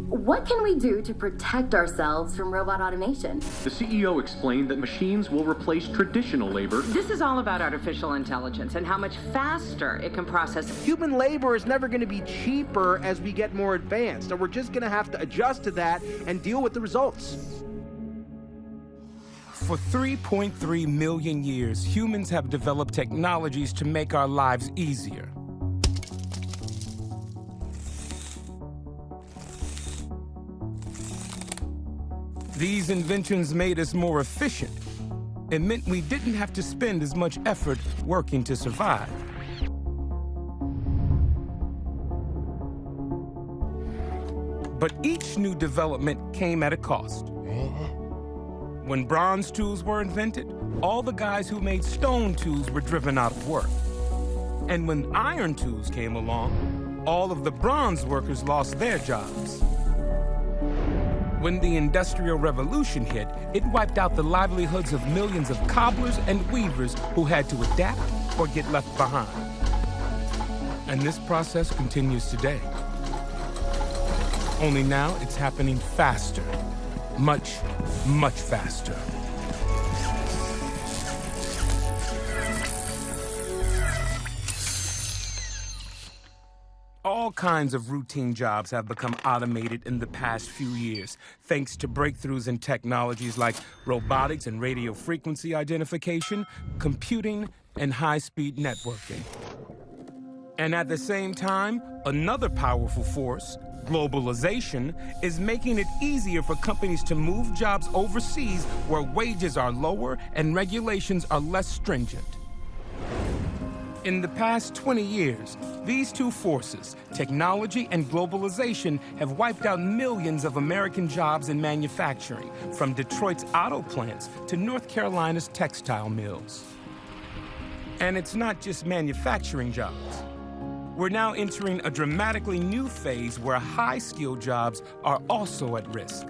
What can we do to protect ourselves from robot automation? The CEO explained that machines will replace traditional labor. This is all about artificial intelligence and how much faster it can process. Human labor is never going to be cheaper as we get more advanced, and we're just going to have to adjust to that and deal with the results. For 3.3 million years, humans have developed technologies to make our lives easier. These inventions made us more efficient. It meant we didn't have to spend as much effort working to survive. But each new development came at a cost. When bronze tools were invented, all the guys who made stone tools were driven out of work. And when iron tools came along, all of the bronze workers lost their jobs. When the Industrial Revolution hit, it wiped out the livelihoods of millions of cobblers and weavers who had to adapt or get left behind. And this process continues today. Only now it's happening faster. Much, much faster. All kinds of routine jobs have become automated in the past few years, thanks to breakthroughs in technologies like robotics and radio frequency identification, computing, and high-speed networking. And at the same time, another powerful force, globalization, is making it easier for companies to move jobs overseas where wages are lower and regulations are less stringent. In the past 20 years, these two forces, technology and globalization, have wiped out millions of American jobs in manufacturing, from Detroit's auto plants to North Carolina's textile mills. And it's not just manufacturing jobs. We're now entering a dramatically new phase where high-skilled jobs are also at risk.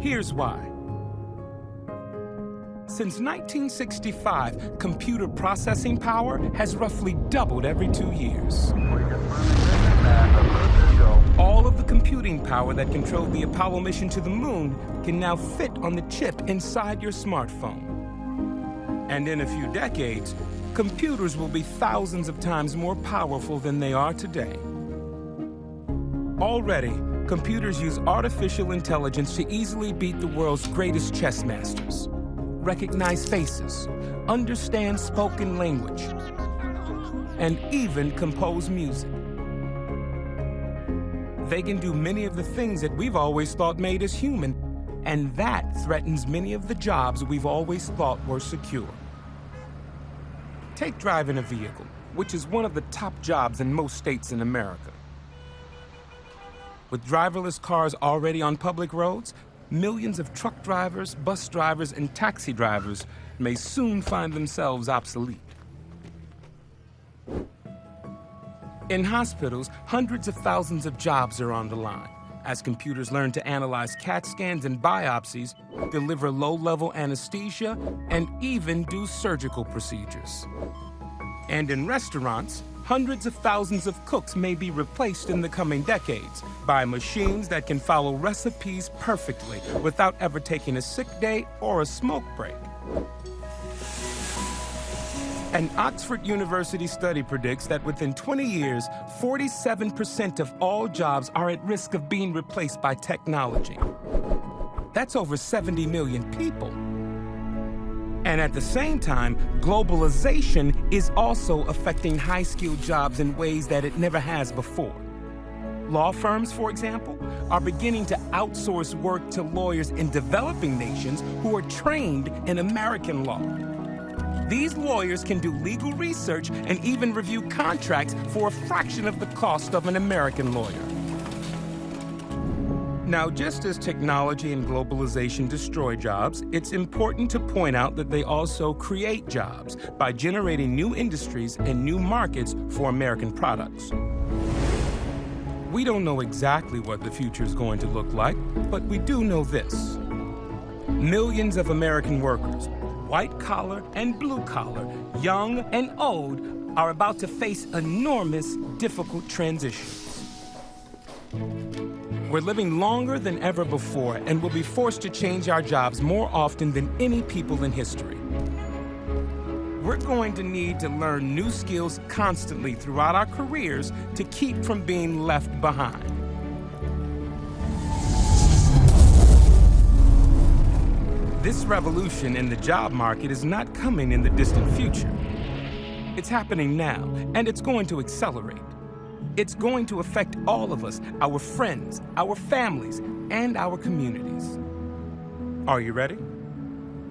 Here's why. Since 1965, computer processing power has roughly doubled every 2 years. All of the computing power that controlled the Apollo mission to the moon can now fit on the chip inside your smartphone. And in a few decades, computers will be thousands of times more powerful than they are today. Already, computers use artificial intelligence to easily beat the world's greatest chess masters, recognize faces, understand spoken language, and even compose music. They can do many of the things that we've always thought made us human, and that threatens many of the jobs we've always thought were secure. Take driving a vehicle, which is one of the top jobs in most states in America. With driverless cars already on public roads, millions of truck drivers, bus drivers, and taxi drivers may soon find themselves obsolete. In hospitals, hundreds of thousands of jobs are on the line, as computers learn to analyze CAT scans and biopsies, deliver low-level anesthesia, and even do surgical procedures. And in restaurants, hundreds of thousands of cooks may be replaced in the coming decades by machines that can follow recipes perfectly without ever taking a sick day or a smoke break. An Oxford University study predicts that within 20 years, 47% of all jobs are at risk of being replaced by technology. That's over 70 million people. And at the same time, globalization is also affecting high-skilled jobs in ways that it never has before. Law firms, for example, are beginning to outsource work to lawyers in developing nations who are trained in American law. These lawyers can do legal research and even review contracts for a fraction of the cost of an American lawyer. Now, just as technology and globalization destroy jobs, it's important to point out that they also create jobs by generating new industries and new markets for American products. We don't know exactly what the future is going to look like, but we do know this. Millions of American workers, white collar and blue collar, young and old, are about to face enormous, difficult transitions. We're living longer than ever before and will be forced to change our jobs more often than any people in history. We're going to need to learn new skills constantly throughout our careers to keep from being left behind. This revolution in the job market is not coming in the distant future. It's happening now, and it's going to accelerate. It's going to affect all of us, our friends, our families, and our communities. Are you ready?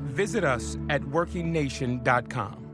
Visit us at workingnation.com.